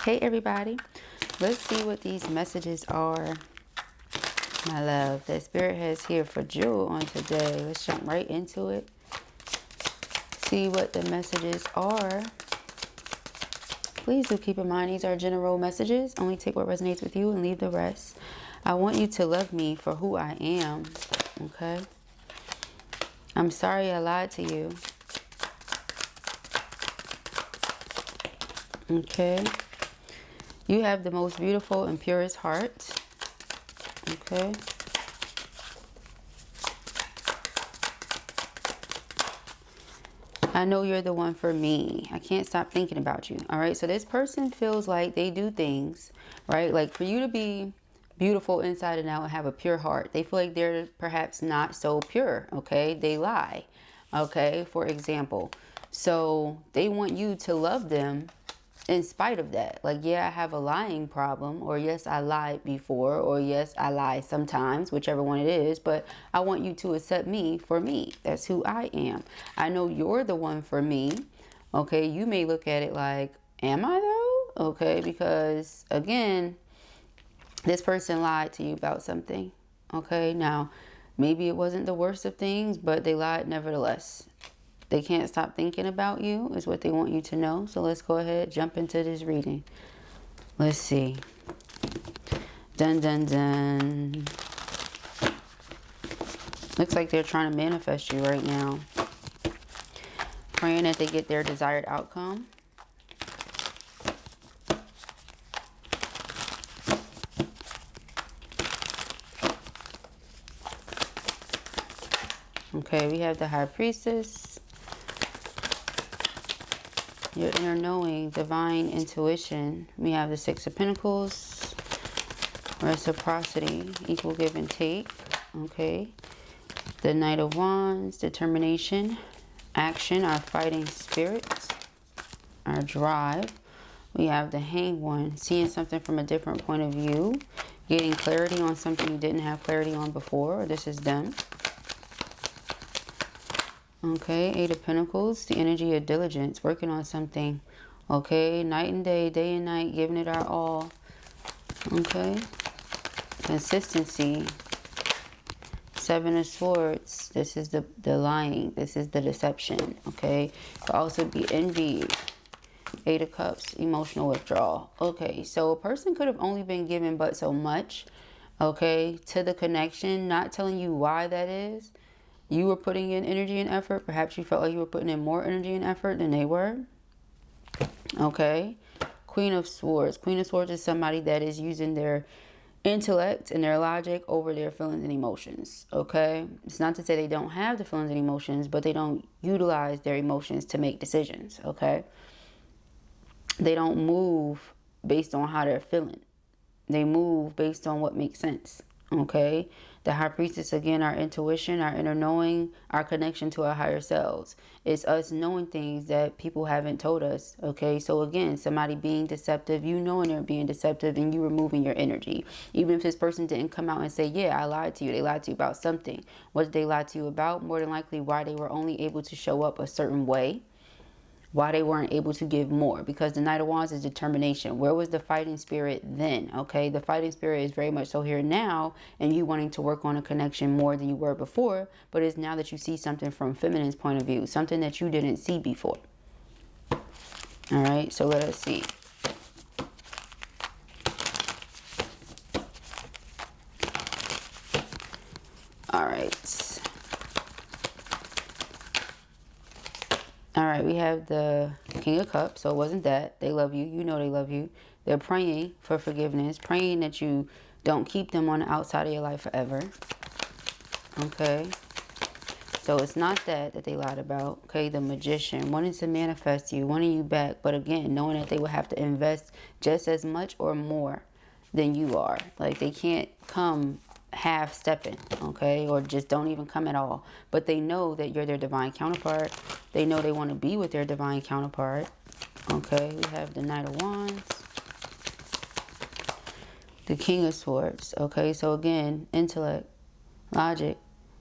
Hey everybody, let's see what these messages are, my love, that Spirit has here for Jewel on today. Let's jump right into it. See what the messages are. Please do keep in mind these are general messages. Only take what resonates with you and leave the rest. I want you to love me for who I am, okay? I'm sorry I lied to you. Okay. You have the most beautiful and purest heart. Okay. I know you're the one for me. I can't stop thinking about you. All right. So this person feels like they do things, right? Like for you to be beautiful inside and out and have a pure heart, they feel like they're perhaps not so pure. Okay. They lie. Okay. For example. So they want you to love them in spite of that. Like, yeah, I have a lying problem, or yes, I lied before, or yes, I lie sometimes, whichever one it is, but I want you to accept me for me. That's who I am. I know you're the one for me. Okay, you may look at it like, am I though? Okay, because again, this person lied to you about something. Okay, now maybe it wasn't the worst of things, but they lied nevertheless. They can't stop thinking about you is what they want you to know. So let's go ahead, jump into this reading. Let's see. Dun, dun, dun. Looks like they're trying to manifest you right now. Praying that they get their desired outcome. Okay, we have the High Priestess. Your inner knowing, divine intuition. We have the Six of Pentacles, reciprocity, equal give and take. Okay. The Knight of Wands, determination, action, our fighting spirits, our drive. We have the Hanged One, seeing something from a different point of view, getting clarity on something you didn't have clarity on before. This is them. Okay, Eight of Pentacles, the energy of diligence, working on something. Okay, night and day, day and night, giving it our all. Okay, consistency. Seven of Swords, this is the lying, this is the deception. Okay, could also be envy. Eight of Cups, emotional withdrawal. Okay, so a person could have only been given but so much, okay, to the connection, not telling you why that is. You were putting in energy and effort. Perhaps you felt like you were putting in more energy and effort than they were. Okay. Queen of Swords. Queen of Swords is somebody that is using their intellect and their logic over their feelings and emotions. Okay. It's not to say they don't have the feelings and emotions, but they don't utilize their emotions to make decisions. Okay. They don't move based on how they're feeling. They move based on what makes sense. Okay, the High Priestess, again, our intuition, our inner knowing, our connection to our higher selves. It's us knowing things that people haven't told us. Okay, so again, somebody being deceptive, you knowing they're being deceptive and you removing your energy. Even if this person didn't come out and say, yeah, I lied to you. They lied to you about something. What did they lie to you about? More than likely why they were only able to show up a certain way. Why they weren't able to give more, because the Knight of Wands is determination. Where was the fighting spirit then? Okay, the fighting spirit is very much so here now, and you wanting to work on a connection more than you were before, but it's now that you see something from feminine's point of view, something that you didn't see before. All right, so let us see. All right. All right, we have the King of Cups, so it wasn't that. They love you. You know they love you. They're praying for forgiveness, praying that you don't keep them on the outside of your life forever. Okay, so it's not that they lied about. Okay, the Magician, wanting to manifest you, wanting you back, but again, knowing that they will have to invest just as much or more than you are. Like they can't come half stepping, okay, or just don't even come at all, but they know that you're their divine counterpart. They know they want to be with their divine counterpart. Okay, we have the Knight of Wands, the King of Swords. Okay, so again, intellect, logic,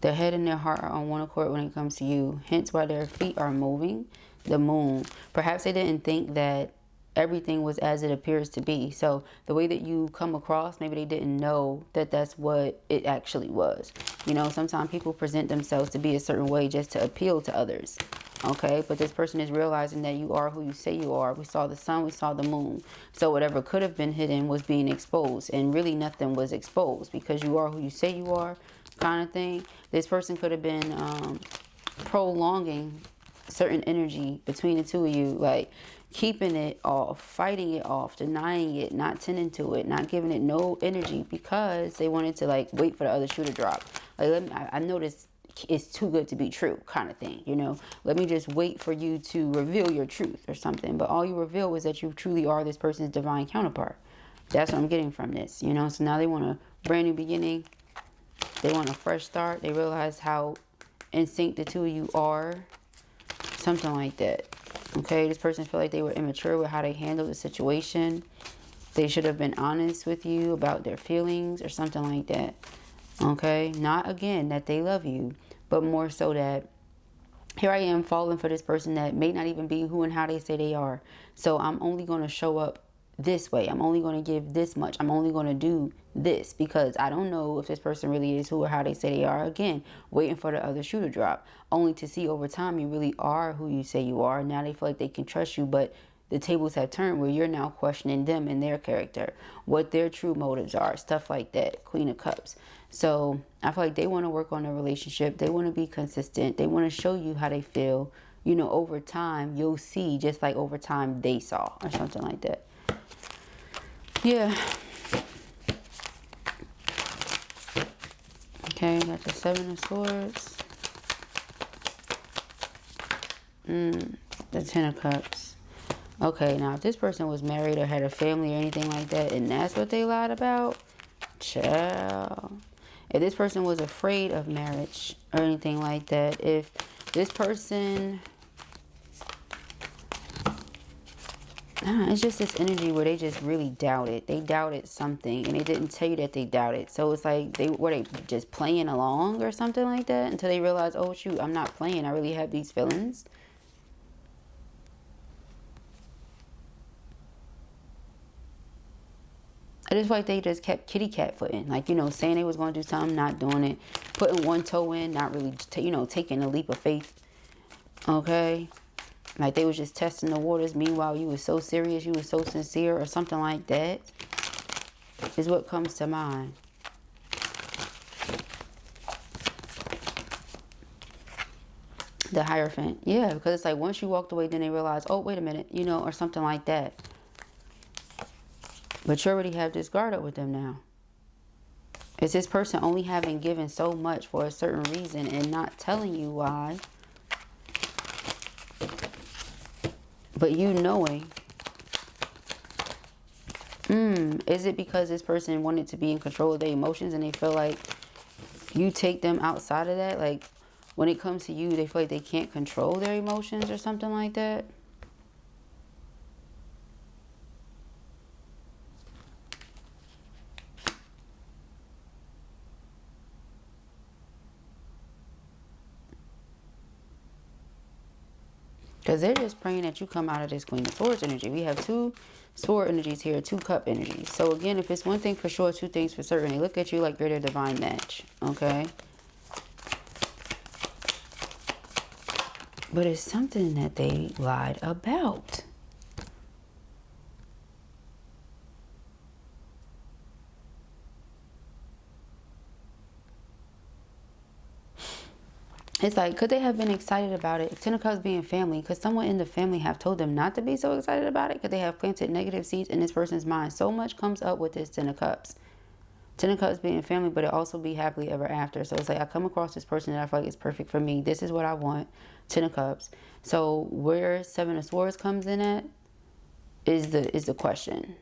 their head and their heart are on one accord when it comes to you, hence why their feet are moving. The Moon, perhaps they didn't think that everything was as it appears to be. So the way that you come across, maybe they didn't know that that's what it actually was. You know, sometimes people present themselves to be a certain way just to appeal to others. Okay, but this person is realizing that you are who you say you are. We saw the sun, we saw the moon. So whatever could have been hidden was being exposed, and really nothing was exposed because you are who you say you are, kind of thing. This person could have been prolonging certain energy between the two of you, like keeping it off, fighting it off, denying it, not tending to it, not giving it no energy because they wanted to like wait for the other shoe to drop. Like, I noticed it's too good to be true, kind of thing, you know. Let me just wait for you to reveal your truth or something. But all you reveal was that you truly are this person's divine counterpart. That's what I'm getting from this, you know. So now they want a brand new beginning. They want a fresh start. They realize how in sync the two of you are. Something like that. Okay, this person feel like they were immature with how they handled the situation. They should have been honest with you about their feelings or something like that. Okay, not again that they love you, but more so that here I am falling for this person that may not even be who and how they say they are. So I'm only going to show up this way. I'm only going to give this much. I'm only going to do this because I don't know if this person really is who or how they say they are. Again, waiting for the other shoe to drop, only to see over time you really are who you say you are. Now they feel like they can trust you, but the tables have turned where you're now questioning them and their character, what their true motives are, stuff like that. Queen of Cups. So I feel like they want to work on a relationship. They want to be consistent. They want to show you how they feel. You know, over time, you'll see just like over time they saw or something like that. Yeah. Okay, got the Seven of Swords. The Ten of Cups. Okay, now if this person was married or had a family or anything like that, and that's what they lied about, child. If this person was afraid of marriage or anything like that, if this person... it's just this energy where they just really doubted. They doubted something and they didn't tell you that they doubted. So it's like were they just playing along or something like that until they realized, oh shoot, I'm not playing. I really have these feelings. I just feel like they just kept kitty cat footing. Like, you know, saying they was going to do something, not doing it. Putting one toe in, not really, you know, taking a leap of faith. Okay. Like they was just testing the waters. Meanwhile, you was so serious, you was so sincere or something like that. Is what comes to mind. The Hierophant. Yeah, because it's like once you walked away, then they realized, oh, wait a minute, you know, or something like that. But you already have this guard up with them now. Is this person only having given so much for a certain reason and not telling you why? But you knowing. Is it because this person wanted to be in control of their emotions and they feel like you take them outside of that? Like when it comes to you, they feel like they can't control their emotions or something like that? Because they're just praying that you come out of this Queen of Swords energy. We have two sword energies here, two cup energies. So again, if it's one thing for sure, two things for certain, they look at you like you're their divine match. Okay. But it's something that they lied about. It's like, could they have been excited about it? Ten of Cups being family. Could someone in the family have told them not to be so excited about it? Could they have planted negative seeds in this person's mind? So much comes up with this Ten of Cups. Ten of Cups being family, but it also be happily ever after. So it's like, I come across this person that I feel like is perfect for me. This is what I want. Ten of Cups. So where Seven of Swords comes in at is the question.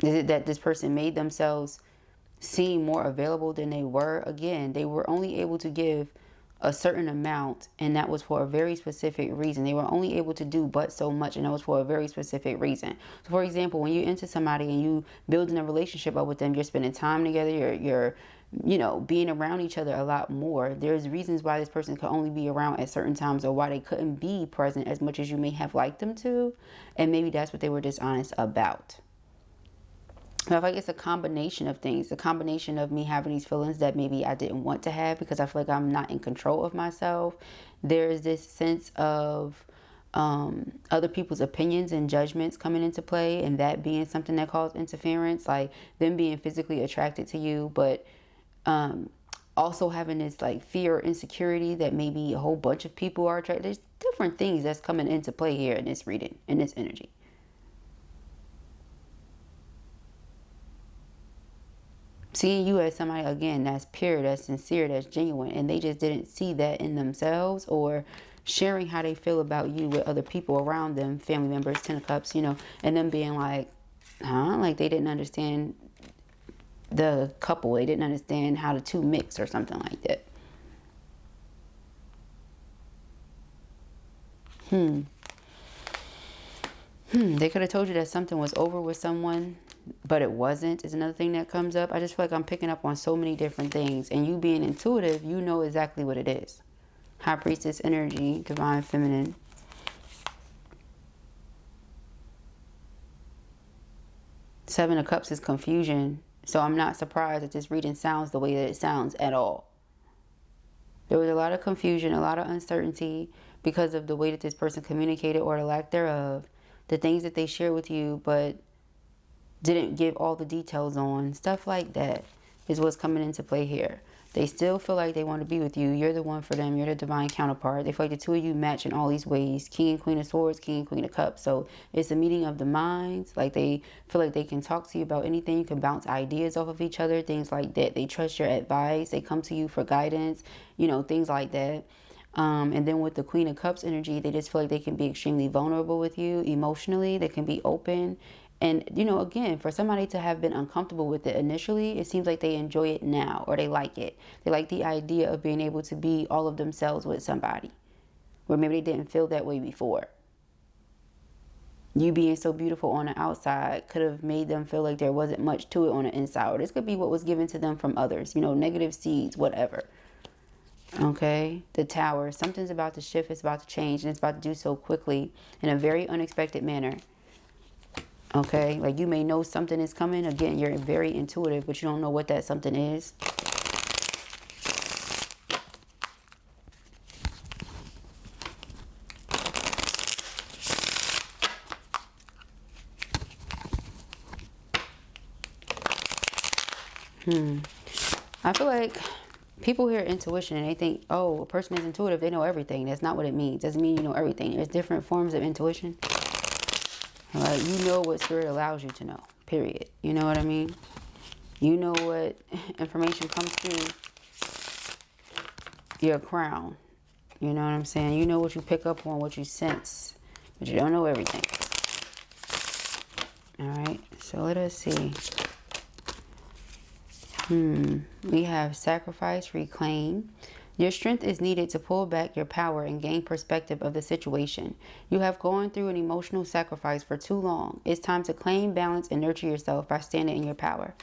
Is it that this person made themselves seem more available than they were? Again, they were only able to give a certain amount, and that was for a very specific reason. They were only able to do but so much, and that was for a very specific reason. So for example, when you're into somebody and you building a relationship up with them, you're spending time together, you're you know, being around each other a lot more. There's reasons why this person could only be around at certain times, or why they couldn't be present as much as you may have liked them to. And maybe that's what they were dishonest about. I feel like it's a combination of things. A combination of me having these feelings that maybe I didn't want to have because I feel like I'm not in control of myself. There's this sense of other people's opinions and judgments coming into play, and that being something that caused interference, like them being physically attracted to you, but also having this like fear or insecurity that maybe a whole bunch of people are attracted. There's different things that's coming into play here in this reading, in this energy. Seeing you as somebody, again, that's pure, that's sincere, that's genuine, and they just didn't see that in themselves, or sharing how they feel about you with other people around them, family members, Ten of Cups, you know, and them being like, huh? Like they didn't understand the couple. They didn't understand how the two mix or something like that. They could have told you that something was over with someone, but it wasn't, is another thing that comes up. I just feel like I'm picking up on so many different things. And you being intuitive, you know exactly what it is. High Priestess energy, Divine Feminine. Seven of Cups is confusion. So I'm not surprised that this reading sounds the way that it sounds at all. There was a lot of confusion, a lot of uncertainty because of the way that this person communicated, or the lack thereof. The things that they shared with you, but didn't give all the details on. Stuff like that is what's coming into play here. They still feel like they want to be with you. You're the one for them. You're the divine counterpart. They feel like the two of you match in all these ways. King and Queen of Swords, King and Queen of Cups. So it's a meeting of the minds. Like they feel like they can talk to you about anything. You can bounce ideas off of each other. Things like that. They trust your advice. They come to you for guidance. You know, things like that. And then with the Queen of Cups energy, they just feel like they can be extremely vulnerable with you emotionally. They can be open. And, you know, again, for somebody to have been uncomfortable with it initially, it seems like they enjoy it now, or they like it. They like the idea of being able to be all of themselves with somebody, where maybe they didn't feel that way before. You being so beautiful on the outside could have made them feel like there wasn't much to it on the inside. Or this could be what was given to them from others, you know, negative seeds, whatever. Okay, the Tower. Something's about to shift, it's about to change, and it's about to do so quickly in a very unexpected manner. Okay, like you may know something is coming. Again, you're very intuitive, but you don't know what that something is. I feel like people hear intuition and they think, oh, a person is intuitive, they know everything. That's not what it means. It doesn't mean you know everything. There's different forms of intuition. Like, you know what spirit allows you to know, period. You know what I mean? You know what information comes through your crown. You know what I'm saying? You know what you pick up on, what you sense, but you don't know everything. All right, so let us see. We have sacrifice, reclaim. Your strength is needed to pull back your power and gain perspective of the situation. You have gone through an emotional sacrifice for too long. It's time to claim, balance, and nurture yourself by standing in your power.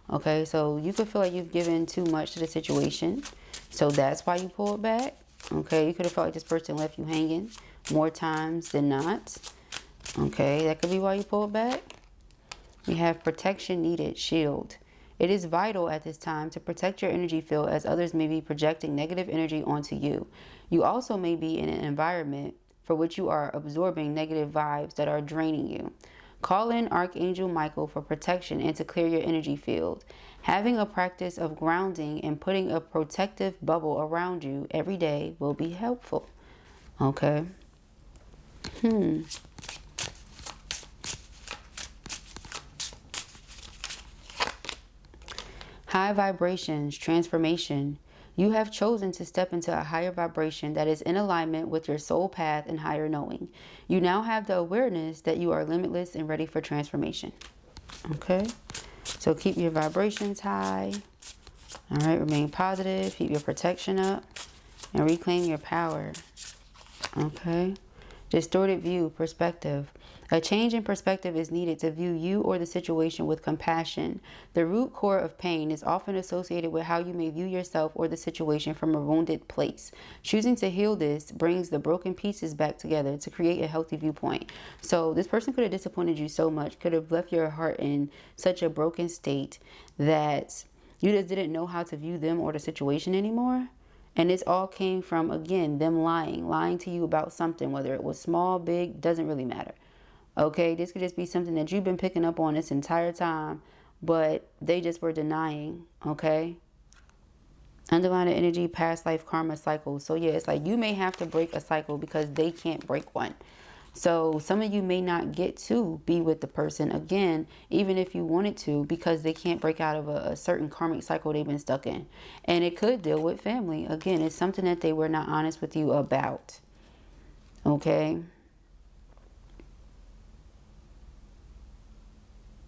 Okay, so you could feel like you've given too much to the situation. So that's why you pull it back. Okay, you could have felt like this person left you hanging more times than not. Okay, that could be why you pull it back. We have protection needed, shield. It is vital at this time to protect your energy field, as others may be projecting negative energy onto you. You also may be in an environment for which you are absorbing negative vibes that are draining you. Call in Archangel Michael for protection and to clear your energy field. Having a practice of grounding and putting a protective bubble around you every day will be helpful. Okay. High vibrations, transformation. You have chosen to step into a higher vibration that is in alignment with your soul path and higher knowing. You now have the awareness that you are limitless and ready for transformation. Okay, so keep your vibrations high. All right, remain positive, keep your protection up, and reclaim your power. Okay, distorted view, perspective. A change in perspective is needed to view you or the situation with compassion. The root core of pain is often associated with how you may view yourself or the situation from a wounded place. Choosing to heal this brings the broken pieces back together to create a healthy viewpoint. So this person could have disappointed you so much, could have left your heart in such a broken state that you just didn't know how to view them or the situation anymore. And this all came from, again, them lying to you about something, whether it was small, big, doesn't really matter. Okay, this could just be something that you've been picking up on this entire time, but they just were denying, okay? Underlying energy, past life karma cycle. So yeah, it's like you may have to break a cycle because they can't break one. So some of you may not get to be with the person again, even if you wanted to, because they can't break out of a certain karmic cycle they've been stuck in. And it could deal with family. Again, it's something that they were not honest with you about. Okay?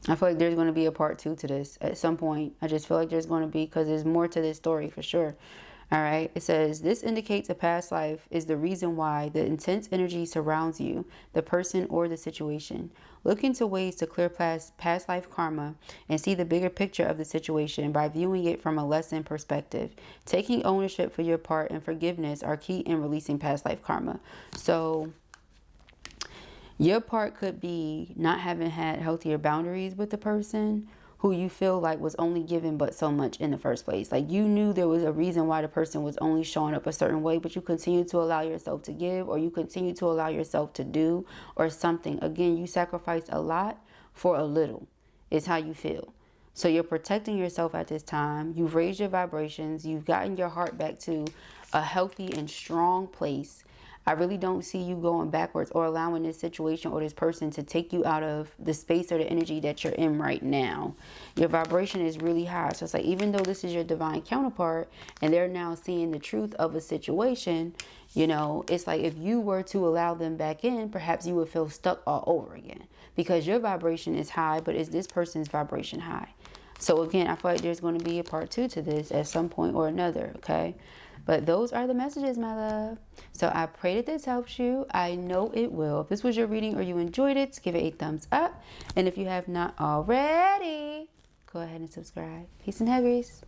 I feel like there's going to be a part 2 to this at some point. I just feel like there's going to be, because there's more to this story for sure. All right. It says, this indicates a past life is the reason why the intense energy surrounds you, the person or the situation. Look into ways to clear past life karma and see the bigger picture of the situation by viewing it from a lesson perspective. Taking ownership for your part and forgiveness are key in releasing past life karma. So your part could be not having had healthier boundaries with the person who you feel like was only given but so much in the first place. Like you knew there was a reason why the person was only showing up a certain way, but you continue to allow yourself to give, or you continue to allow yourself to do or something. Again, you sacrificed a lot for a little is how you feel. So you're protecting yourself at this time. You've raised your vibrations. You've gotten your heart back to a healthy and strong place. I really don't see you going backwards or allowing this situation or this person to take you out of the space or the energy that you're in right now. Your vibration is really high. So it's like, even though this is your divine counterpart and they're now seeing the truth of a situation, you know, it's like if you were to allow them back in, perhaps you would feel stuck all over again because your vibration is high, but is this person's vibration high? So again, I feel like there's going to be a part 2 to this at some point or another, okay? But those are the messages, my love. So I pray that this helps you. I know it will. If this was your reading or you enjoyed it, give it a thumbs up. And if you have not already, go ahead and subscribe. Peace and happiness.